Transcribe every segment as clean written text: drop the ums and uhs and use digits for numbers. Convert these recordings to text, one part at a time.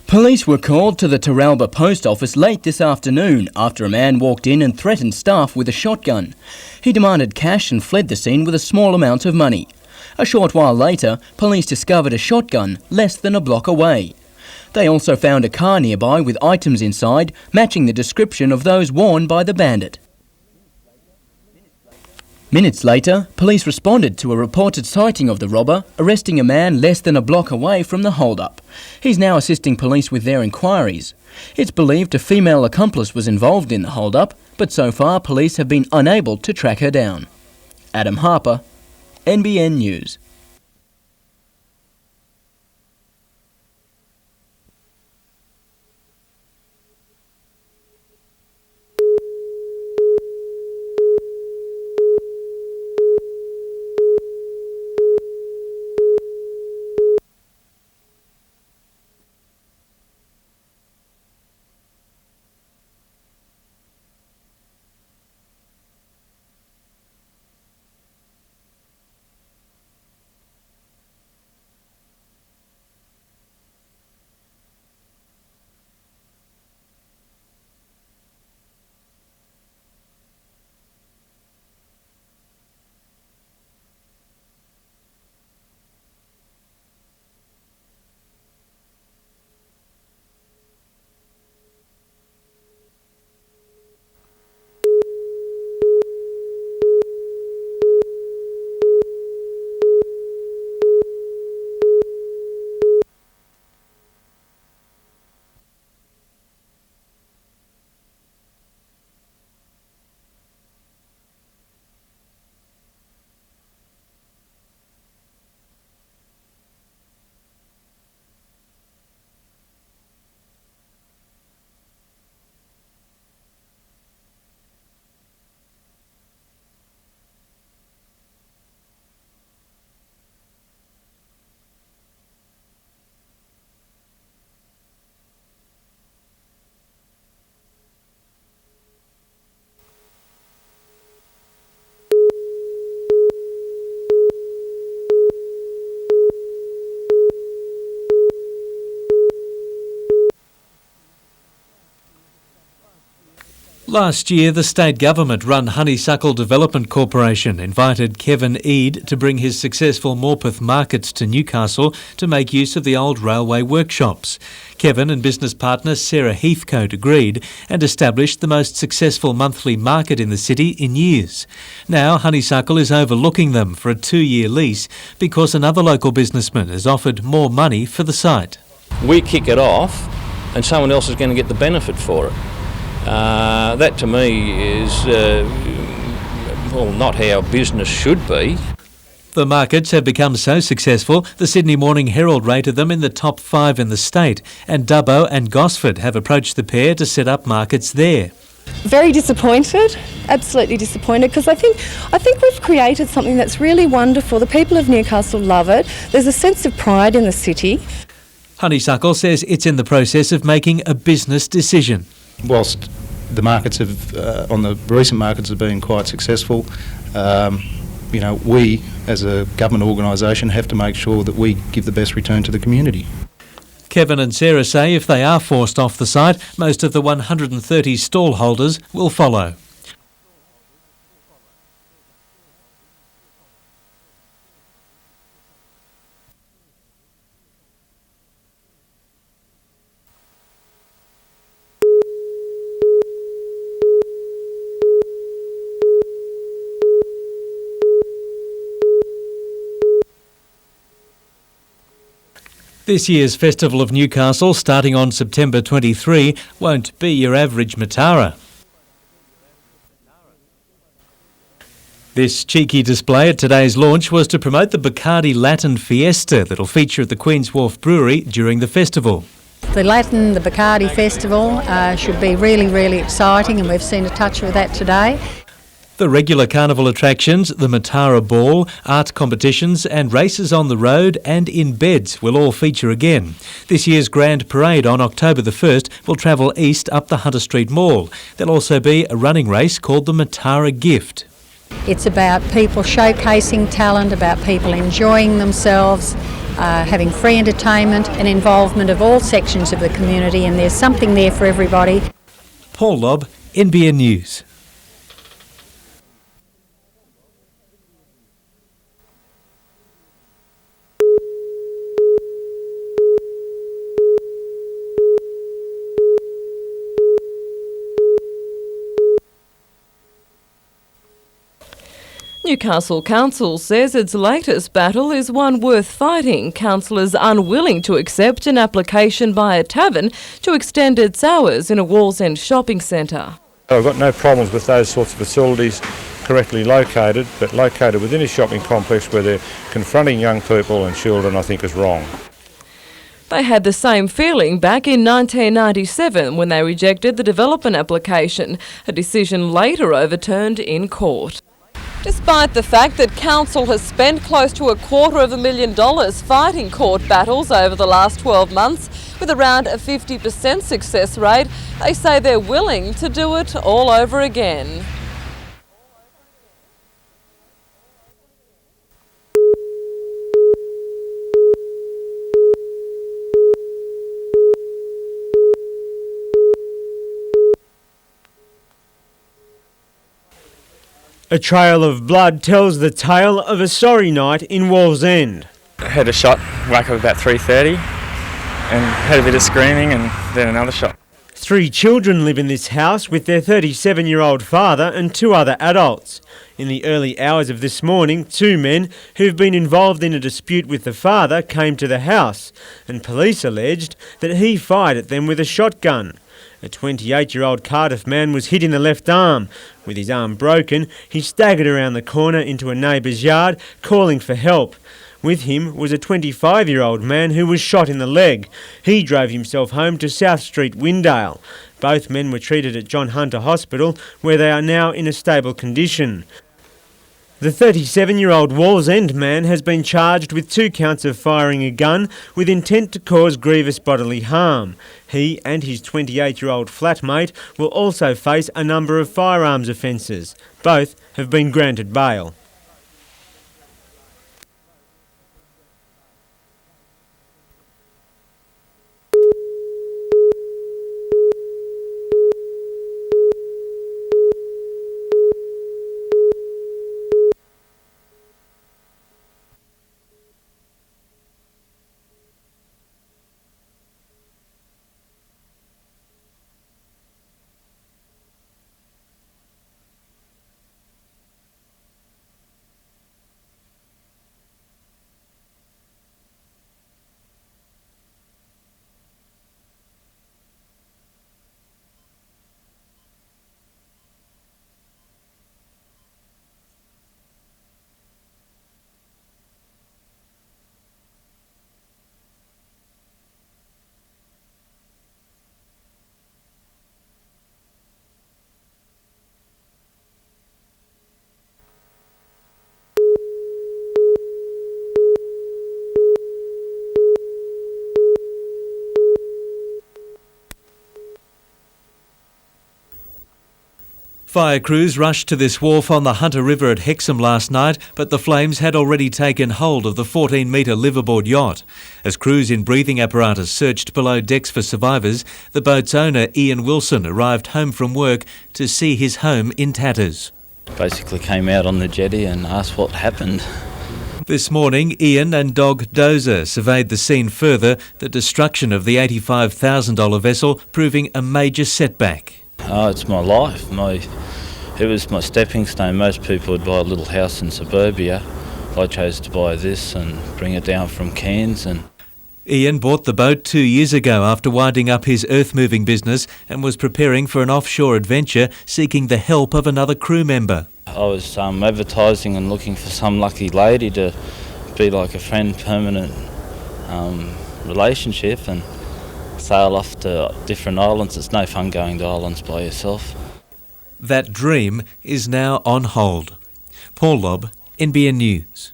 Police were called to the Torres post office late this afternoon after a man walked in and threatened staff with a shotgun. He demanded cash and fled the scene with a small amount of money. A short while later, police discovered a shotgun less than a block away. They also found a car nearby with items inside matching the description of those worn by the bandit. Minutes later, police responded to a reported sighting of the robber, arresting a man less than a block away from the hold-up. He's now assisting police with their inquiries. It's believed a female accomplice was involved in the hold-up, but so far police have been unable to track her down. Adam Harper, NBN News. Last year, the state government-run Honeysuckle Development Corporation invited Kevin Eade to bring his successful Morpeth markets to Newcastle to make use of the old railway workshops. Kevin and business partner Sarah Heathcote agreed and established the most successful monthly market in the city in years. Now Honeysuckle is overlooking them for a 2-year lease because another local businessman has offered more money for the site. We kick it off and someone else is going to get the benefit for it. That to me is, not how business should be. The markets have become so successful, the Sydney Morning Herald rated them in the top 5 in the state, and Dubbo and Gosford have approached the pair to set up markets there. Very disappointed, absolutely disappointed, because I think we've created something that's really wonderful. The people of Newcastle love it. There's a sense of pride in the city. Honeysuckle says it's in the process of making a business decision. Whilst the markets on the recent markets have been quite successful, we as a government organisation have to make sure that we give the best return to the community. Kevin and Sarah say if they are forced off the site, most of the 130 stall holders will follow. This year's Festival of Newcastle, starting on September 23, won't be your average Matara. This cheeky display at today's launch was to promote the Bacardi Latin Fiesta that'll feature at the Queen's Wharf Brewery during the festival. The Bacardi Festival should be really, really exciting, and we've seen a touch of that today. The regular carnival attractions, the Matara Ball, art competitions and races on the road and in beds will all feature again. This year's Grand Parade on October the 1st will travel east up the Hunter Street Mall. There'll also be a running race called the Matara Gift. It's about people showcasing talent, about people enjoying themselves, having free entertainment and involvement of all sections of the community, and there's something there for everybody. Paul Lobb, NBN News. Newcastle Council says its latest battle is one worth fighting. Councillors unwilling to accept an application by a tavern to extend its hours in a Wallsend shopping centre. I've got no problems with those sorts of facilities correctly located, but located within a shopping complex where they're confronting young people and children, I think is wrong. They had the same feeling back in 1997 when they rejected the development application, a decision later overturned in court. Despite the fact that Council has spent close to $250,000 fighting court battles over the last 12 months, with around a 50% success rate, they say they're willing to do it all over again. A trail of blood tells the tale of a sorry night in Wallsend. I heard a shot, wake up about 3:30 and heard a bit of screaming and then another shot. 3 children live in this house with their 37-year-old father and 2 other adults. In the early hours of this morning, 2 men who've been involved in a dispute with the father came to the house, and police alleged that he fired at them with a shotgun. A 28-year-old Cardiff man was hit in the left arm. With his arm broken, he staggered around the corner into a neighbour's yard, calling for help. With him was a 25-year-old man who was shot in the leg. He drove himself home to South Street, Windale. Both men were treated at John Hunter Hospital, where they are now in a stable condition. The 37-year-old Wallsend man has been charged with 2 counts of firing a gun with intent to cause grievous bodily harm. He and his 28-year-old flatmate will also face a number of firearms offences. Both have been granted bail. Fire crews rushed to this wharf on the Hunter River at Hexham last night, but the flames had already taken hold of the 14-metre liveaboard yacht. As crews in breathing apparatus searched below decks for survivors, the boat's owner, Ian Wilson, arrived home from work to see his home in tatters. Basically came out on the jetty and asked what happened. This morning, Ian and dog Dozer surveyed the scene further, the destruction of the $85,000 vessel proving a major setback. Oh, it's my life. It was my stepping stone. Most people would buy a little house in suburbia. I chose to buy this and bring it down from Cairns. Ian bought the boat 2 years ago after winding up his earth-moving business and was preparing for an offshore adventure, seeking the help of another crew member. I was advertising and looking for some lucky lady to be like a friend, permanent relationship, and sail off to different islands. It's no fun going to islands by yourself. That dream is now on hold. Paul Lobb, NBN News.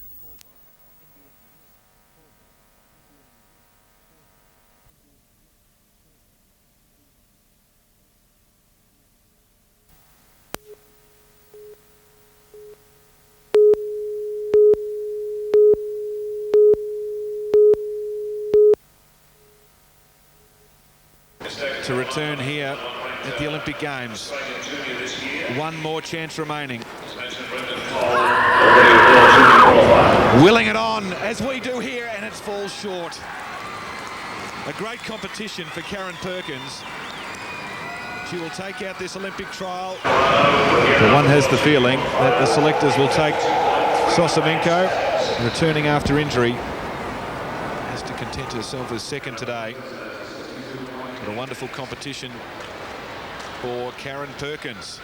to return here at the Olympic Games. One more chance remaining. Willing it on, as we do here, and it falls short. A great competition for Karen Perkins. She will take out this Olympic trial. But one has the feeling that the selectors will take Sosimenko, returning after injury. Has to content herself as second today. But a wonderful competition for Karen Perkins.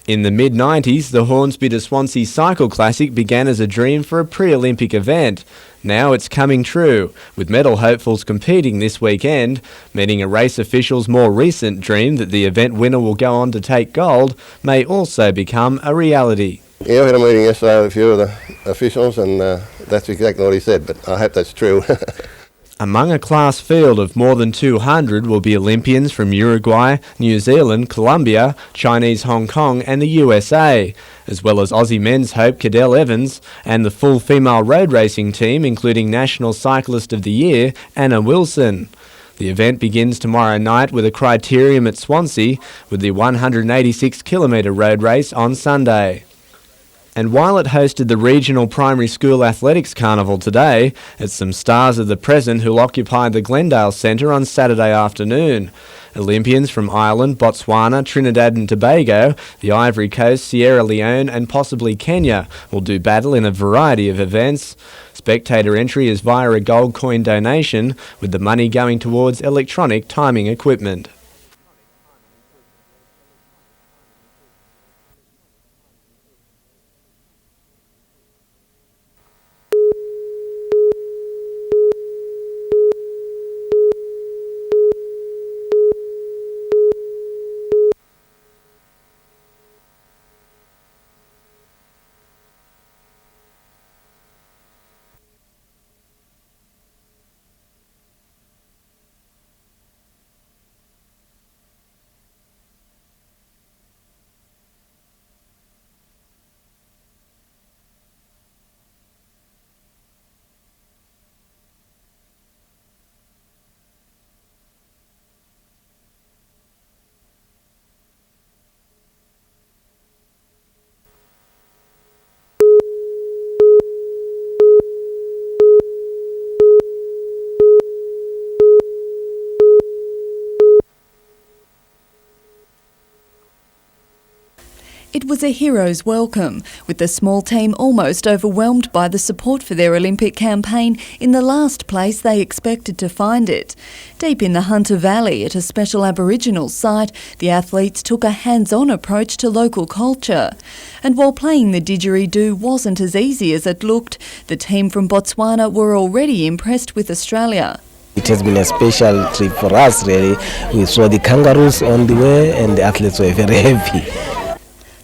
In the mid-90s, the Hornsby to Swansea Cycle Classic began as a dream for a pre-Olympic event. Now it's coming true, with medal hopefuls competing this weekend, meaning a race official's more recent dream that the event winner will go on to take gold may also become a reality. Yeah, we had a meeting yesterday with a few of the officials, and that's exactly what he said, but I hope that's true. Among a class field of more than 200 will be Olympians from Uruguay, New Zealand, Colombia, Chinese Hong Kong and the USA, as well as Aussie men's hope Cadell Evans and the full female road racing team including National Cyclist of the Year Anna Wilson. The event begins tomorrow night with a criterium at Swansea with the 186-kilometre road race on Sunday. And while it hosted the Regional Primary School Athletics Carnival today, it's some stars of the present who'll occupy the Glendale Centre on Saturday afternoon. Olympians from Ireland, Botswana, Trinidad and Tobago, the Ivory Coast, Sierra Leone and possibly Kenya will do battle in a variety of events. Spectator entry is via a gold coin donation, with the money going towards electronic timing equipment. It was a hero's welcome, with the small team almost overwhelmed by the support for their Olympic campaign in the last place they expected to find it. Deep in the Hunter Valley at a special Aboriginal site, the athletes took a hands-on approach to local culture. And while playing the didgeridoo wasn't as easy as it looked, the team from Botswana were already impressed with Australia. It has been a special trip for us, really. We saw the kangaroos on the way and the athletes were very happy.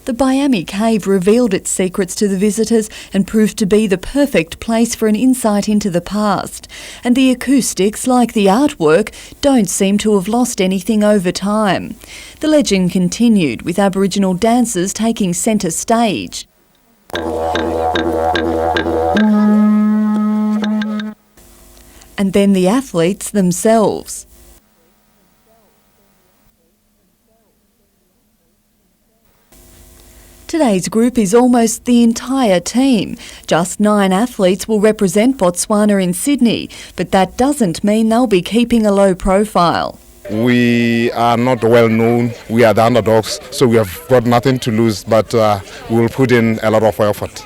The Biami Cave revealed its secrets to the visitors and proved to be the perfect place for an insight into the past. And the acoustics, like the artwork, don't seem to have lost anything over time. The legend continued, with Aboriginal dancers taking centre stage. And then the athletes themselves. Today's group is almost the entire team. Just 9 athletes will represent Botswana in Sydney, but that doesn't mean they'll be keeping a low profile. We are not well known, we are the underdogs, so we have got nothing to lose, but we will put in a lot of effort.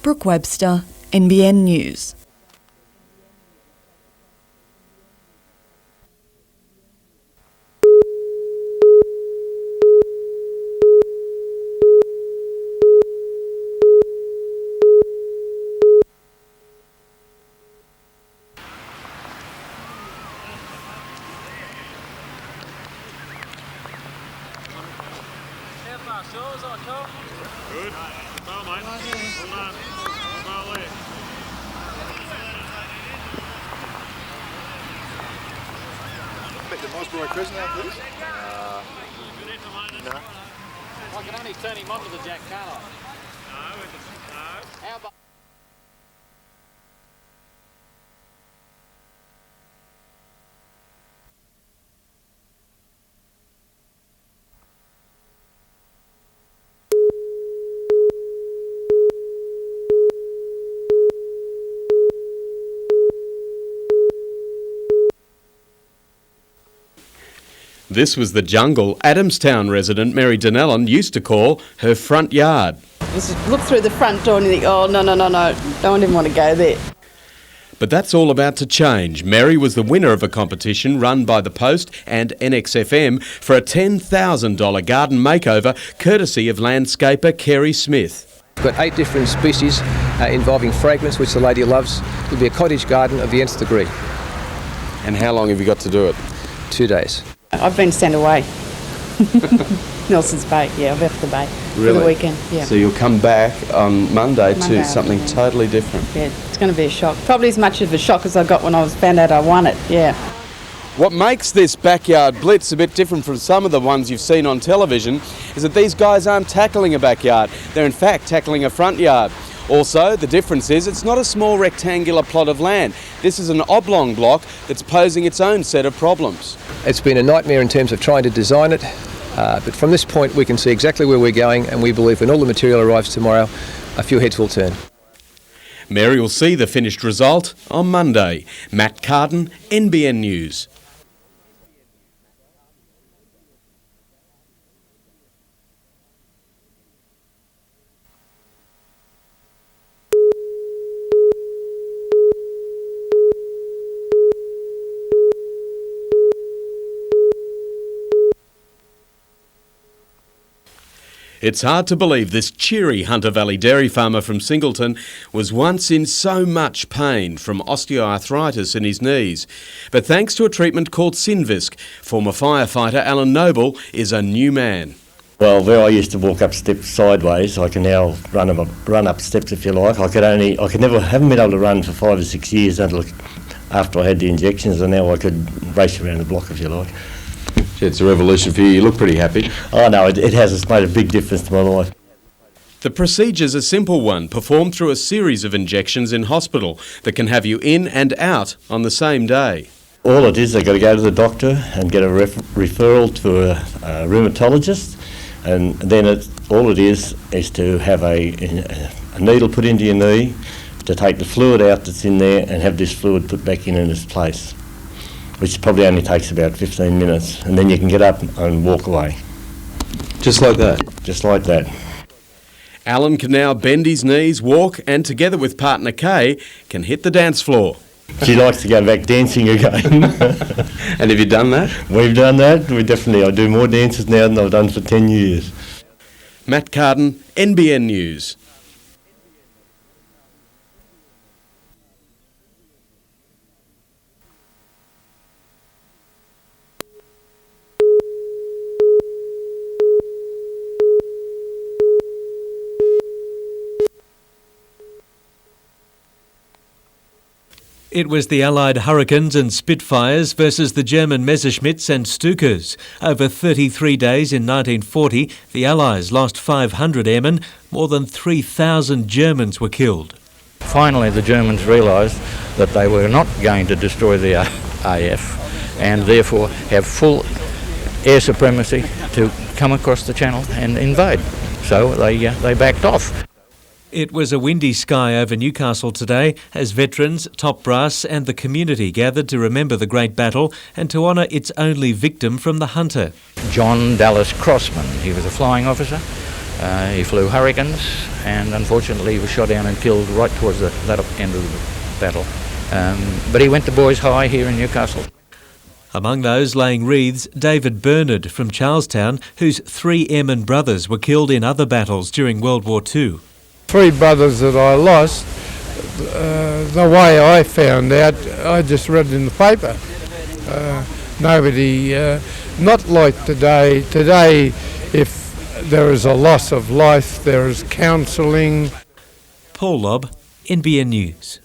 Brooke Webster, NBN News. Good. Well, mate. Well done. Well there. Pick the Mosborough Crescent out, please. No. I can only turn him onto the jack, can't I? No, no. How about... This was the jungle Adamstown resident Mary Donnellan used to call her front yard. Just look through the front door and you think, oh, no, don't even want to go there. But that's all about to change. Mary was the winner of a competition run by the Post and NXFM for a $10,000 garden makeover courtesy of landscaper Kerry Smith. We've got 8 different species involving fragrance, which the lady loves. It'll be a cottage garden of the nth degree. And how long have you got to do it? 2 days. I've been sent away. Nelson's Bay, yeah, I've left the bay for the weekend. Yeah. So you'll come back on Monday Monday to something afternoon. totally different. Yeah, it's going to be a shock. Probably as much of a shock as I got when I found out I won it, yeah. What makes this backyard blitz a bit different from some of the ones you've seen on television is that these guys aren't tackling a backyard, they're in fact tackling a front yard. Also, the difference is it's not a small rectangular plot of land. This is an oblong block that's posing its own set of problems. It's been a nightmare in terms of trying to design it, but from this point we can see exactly where we're going, and we believe when all the material arrives tomorrow, a few heads will turn. Mary will see the finished result on Monday. Matt Carden, NBN News. It's hard to believe this cheery Hunter Valley dairy farmer from Singleton was once in so much pain from osteoarthritis in his knees. But thanks to a treatment called Synvisc, former firefighter Alan Noble is a new man. Well, where I used to walk up steps sideways, I can now run up steps if you like. Haven't been able to run for 5 or 6 years until after I had the injections, and now I could race around the block if you like. It's a revolution for you. You look pretty happy. Oh no, it has. It's made a big difference to my life. The procedure's a simple one, performed through a series of injections in hospital that can have you in and out on the same day. All it is, they've got to go to the doctor and get a referral to a rheumatologist, and then all it is to have a needle put into your knee, to take the fluid out that's in there and have this fluid put back in its place, which probably only takes about 15 minutes, and then you can get up and walk away. Just like that? Just like that. Alan can now bend his knees, walk, and together with partner Kay, can hit the dance floor. She likes to go back dancing again. And have you done that? We've done that. I do more dances now than I've done for 10 years. Matt Carden, NBN News. It was the Allied Hurricanes and Spitfires versus the German Messerschmitts and Stukas. Over 33 days in 1940, the Allies lost 500 airmen. More than 3,000 Germans were killed. Finally, the Germans realised that they were not going to destroy the AF and therefore have full air supremacy to come across the channel and invade. So they backed off. It was a windy sky over Newcastle today as veterans, top brass and the community gathered to remember the Great Battle and to honour its only victim from the Hunter. John Dallas Crossman, he was a flying officer. He flew Hurricanes and unfortunately he was shot down and killed right towards that end of the battle. But he went to Boys High here in Newcastle. Among those laying wreaths, David Bernard from Charlestown, whose 3 airman brothers were killed in other battles during World War II. 3 brothers that I lost, the way I found out, I just read it in the paper. Nobody, not like today. Today, if there is a loss of life, there is counselling. Paul Lobb, NBN News.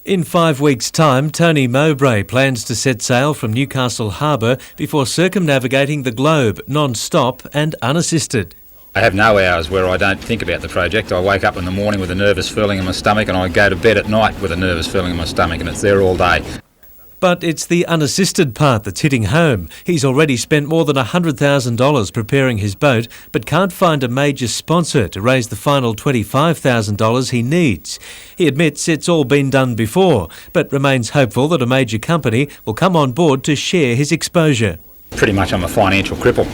In 5 weeks' time, Tony Mowbray plans to set sail from Newcastle Harbour before circumnavigating the globe, non-stop and unassisted. I have no hours where I don't think about the project. I wake up in the morning with a nervous feeling in my stomach and I go to bed at night with a nervous feeling in my stomach, and it's there all day. But it's the unassisted part that's hitting home. He's already spent more than $100,000 preparing his boat, but can't find a major sponsor to raise the final $25,000 he needs. He admits it's all been done before, but remains hopeful that a major company will come on board to share his exposure. Pretty much I'm a financial cripple.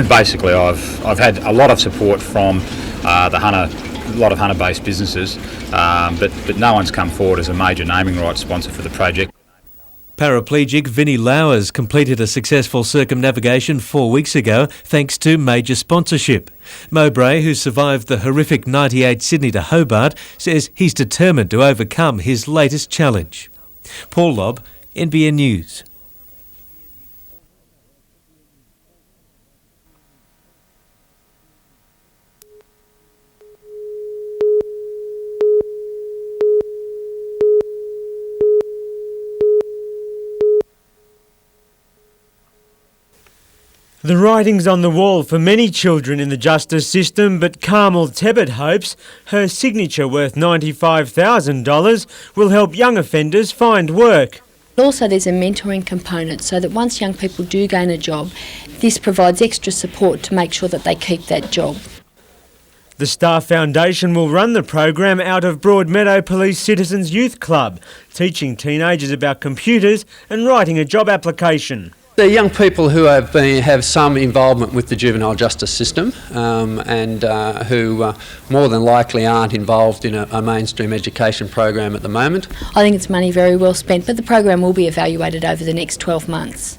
Basically I've had a lot of support from a lot of hunter-based businesses, but no one's come forward as a major naming rights sponsor for the project. Paraplegic Vinnie Lowers completed a successful circumnavigation 4 weeks ago thanks to major sponsorship. Mowbray, who survived the horrific 98 Sydney to Hobart, says he's determined to overcome his latest challenge. Paul Lobb, NBN News. The writing's on the wall for many children in the justice system, but Carmel Tebbett hopes her signature worth $95,000 will help young offenders find work. Also, there's a mentoring component so that once young people do gain a job, this provides extra support to make sure that they keep that job. The Star Foundation will run the program out of Broadmeadow Police Citizens Youth Club, teaching teenagers about computers and writing a job application. They're young people who have some involvement with the juvenile justice system and who more than likely aren't involved in a mainstream education program at the moment. I think it's money very well spent, but the program will be evaluated over the next 12 months.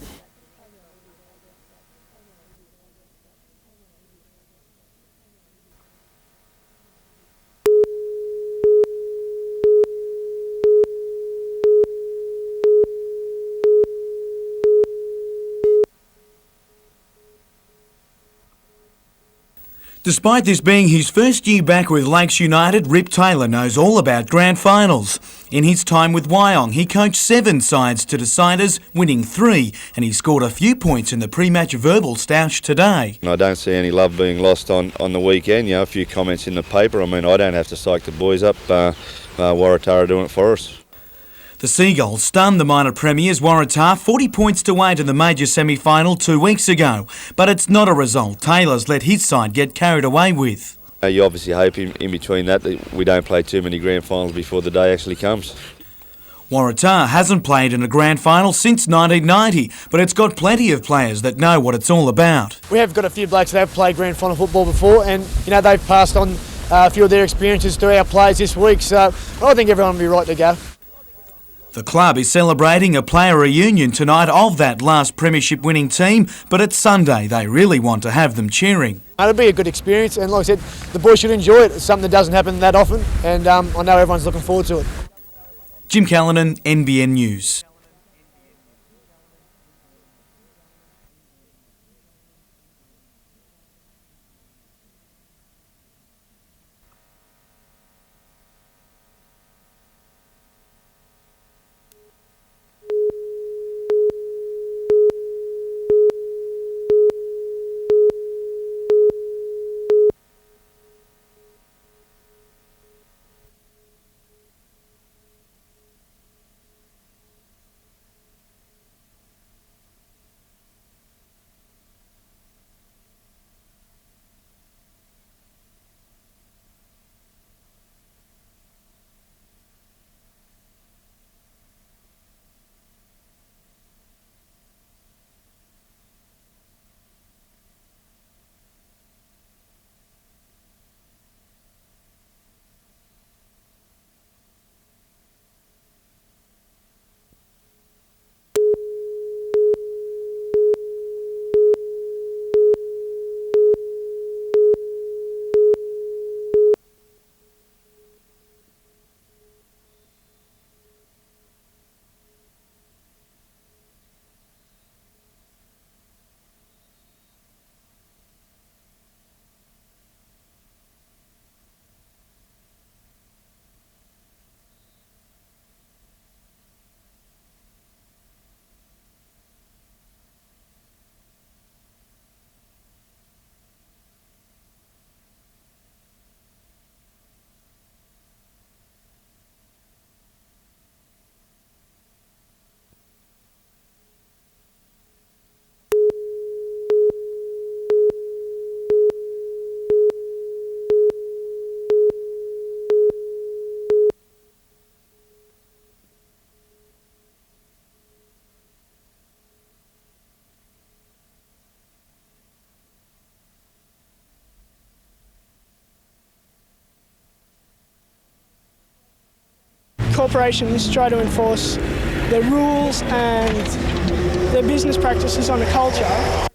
Despite this being his first year back with Lakes United, Rip Taylor knows all about grand finals. In his time with Wyong, he coached 7 sides to deciders, winning 3, and he scored a few points in the pre-match verbal stoush today. I don't see any love being lost on the weekend. You know, a few comments in the paper. I mean, I don't have to psych the boys up. Waratah are doing it for us. The Seagulls stunned the minor premiers Waratah 40 points to 8 in the major semi-final 2 weeks ago. But it's not a result Taylor's let his side get carried away with. You obviously hope in between that we don't play too many grand finals before the day actually comes. Waratah hasn't played in a grand final since 1990, but it's got plenty of players that know what it's all about. We have got a few blokes that have played grand final football before, and you know they've passed on a few of their experiences to our players this week, so I think everyone will be right to go. The club is celebrating a player reunion tonight of that last premiership winning team, but it's Sunday. They really want to have them cheering. It'll be a good experience, and like I said, the boys should enjoy it. It's something that doesn't happen that often, and I know everyone's looking forward to it. Jim Callanan, NBN News. corporations try to enforce their rules and their business practices on the culture.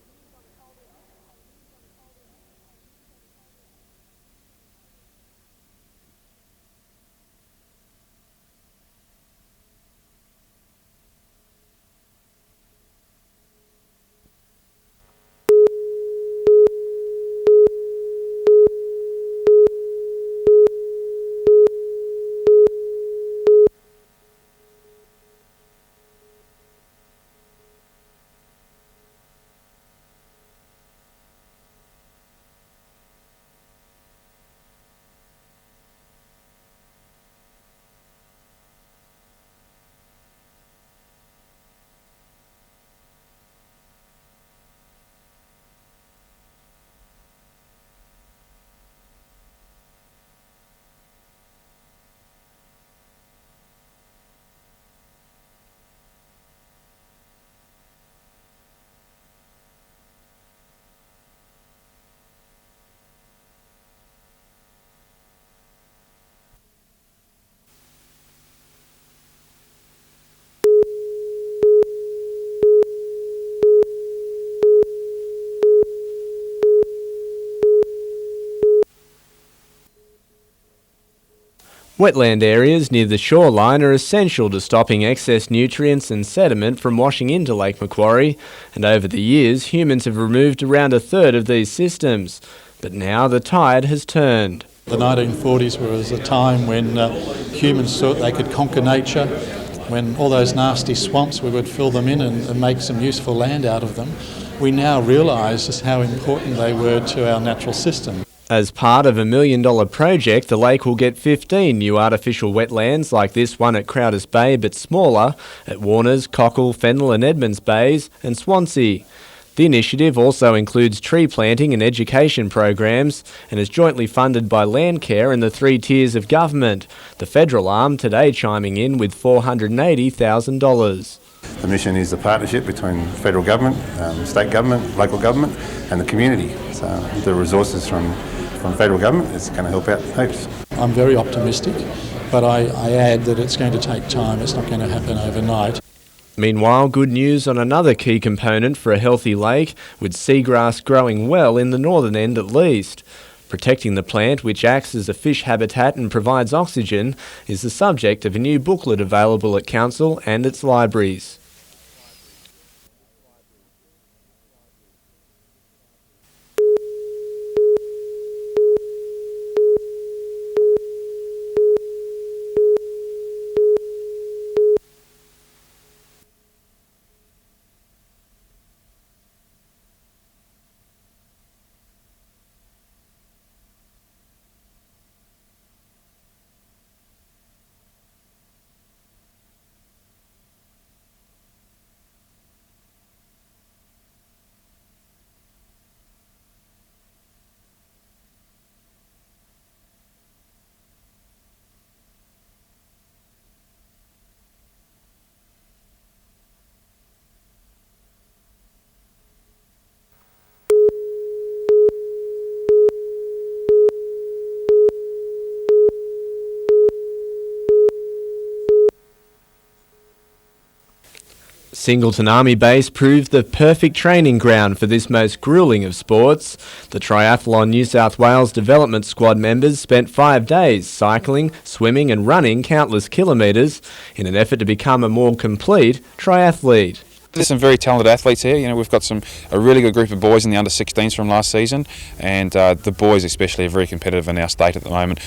Wetland areas near the shoreline are essential to stopping excess nutrients and sediment from washing into Lake Macquarie, and over the years humans have removed around a third of these systems. But now the tide has turned. The 1940s was a time when humans thought they could conquer nature, when all those nasty swamps we would fill them in and make some useful land out of them. We now realise just how important they were to our natural system. As part of a $1 million project, the lake will get 15 new artificial wetlands like this one at Crowders Bay, but smaller, at Warners, Cockle, Fennell and Edmonds Bays and Swansea. The initiative also includes tree planting and education programs and is jointly funded by Landcare and the 3 tiers of government, the federal arm today chiming in with $480,000. The mission is a partnership between federal government, state government, local government and the community. So the resources from federal government is going to help out heaps. I'm very optimistic, but I add that it's going to take time. It's not going to happen overnight. Meanwhile, good news on another key component for a healthy lake, with seagrass growing well in the northern end at least. Protecting the plant, which acts as a fish habitat and provides oxygen, is the subject of a new booklet available at Council and its libraries. Singleton Army Base proved the perfect training ground for this most gruelling of sports. The Triathlon New South Wales Development Squad members spent 5 days cycling, swimming and running countless kilometres in an effort to become a more complete triathlete. There's some very talented athletes here. You know, we've got a really good group of boys in the under-16s from last season, and the boys especially are very competitive in our state at the moment.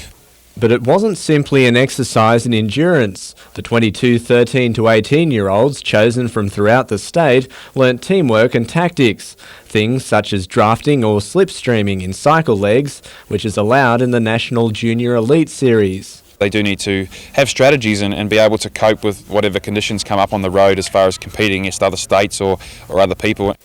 But it wasn't simply an exercise in endurance. The 22, 13 to 18-year-olds chosen from throughout the state learnt teamwork and tactics, things such as drafting or slipstreaming in cycle legs, which is allowed in the National Junior Elite Series. They do need to have strategies and be able to cope with whatever conditions come up on the road as far as competing against other states or other people.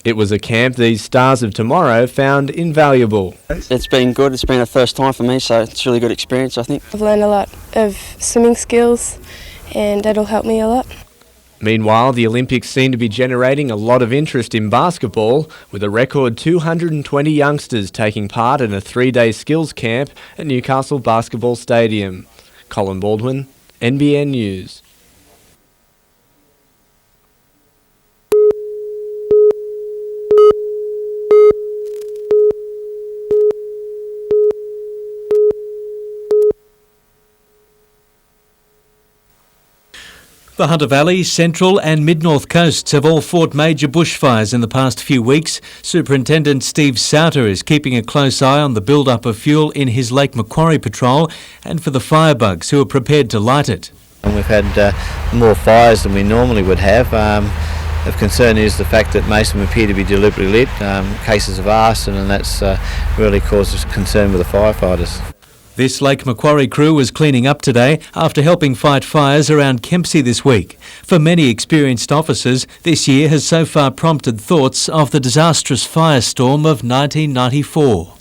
It was a camp these stars of tomorrow found invaluable. It's been good. It's been a first time for me, so it's a really good experience, I think. I've learned a lot of swimming skills and it'll help me a lot. Meanwhile, the Olympics seem to be generating a lot of interest in basketball, with a record 220 youngsters taking part in a 3-day skills camp at Newcastle Basketball Stadium. Colin Baldwin, NBN News. The Hunter Valley, Central and Mid-North coasts have all fought major bushfires in the past few weeks. Superintendent Steve Souter is keeping a close eye on the build-up of fuel in his Lake Macquarie patrol and for the firebugs who are prepared to light it. And we've had more fires than we normally would have. Of concern is the fact that most of them appear to be deliberately lit, cases of arson, and that's really caused us concern with the firefighters. This Lake Macquarie crew was cleaning up today after helping fight fires around Kempsey this week. For many experienced officers, this year has so far prompted thoughts of the disastrous firestorm of 1994.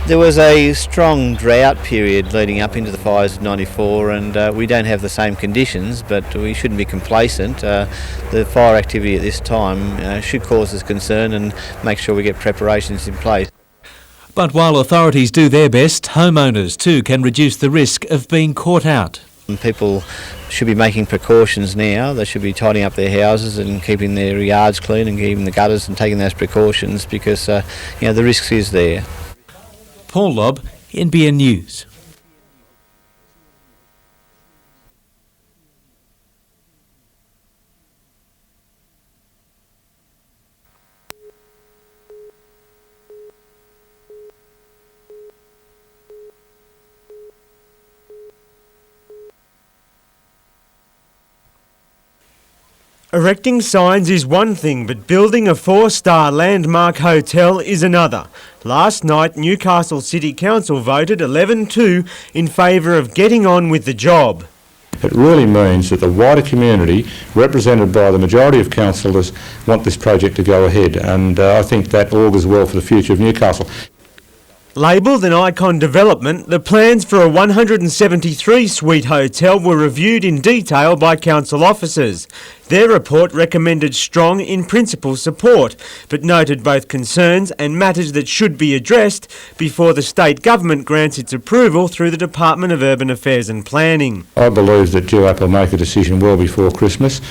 There was a strong drought period leading up into the fires of 94, and we don't have the same conditions, but we shouldn't be complacent. The fire activity at this time should cause us concern and make sure we get preparations in place. But while authorities do their best, homeowners too can reduce the risk of being caught out. People should be making precautions now. They should be tidying up their houses and keeping their yards clean and keeping the gutters and taking those precautions because the risk is there. Paul Lobb, NBN News. Erecting signs is one thing, but building a 4-star landmark hotel is another. Last night, Newcastle City Council voted 11-2 in favour of getting on with the job. It really means that the wider community, represented by the majority of councillors, want this project to go ahead, and I think that augurs well for the future of Newcastle. Labelled an icon development, the plans for a 173-suite hotel were reviewed in detail by council officers. Their report recommended strong in-principle support, but noted both concerns and matters that should be addressed before the state government grants its approval through the Department of Urban Affairs and Planning. I believe that GEOAP will make a decision well before Christmas.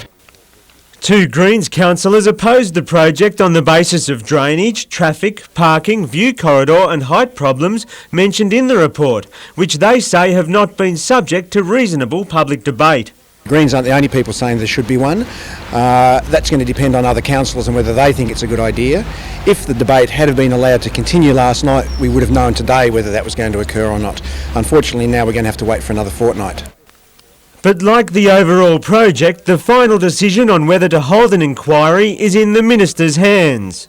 Two Greens councillors opposed the project on the basis of drainage, traffic, parking, view corridor and height problems mentioned in the report, which they say have not been subject to reasonable public debate. Greens aren't the only people saying there should be one. That's going to depend on other councillors and whether they think it's a good idea. If the debate had been allowed to continue last night, we would have known today whether that was going to occur or not. Unfortunately, now we're going to have to wait for another fortnight. But like the overall project, the final decision on whether to hold an inquiry is in the Minister's hands.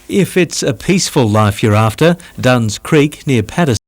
If it's a peaceful life you're after, Duns Creek near Patterson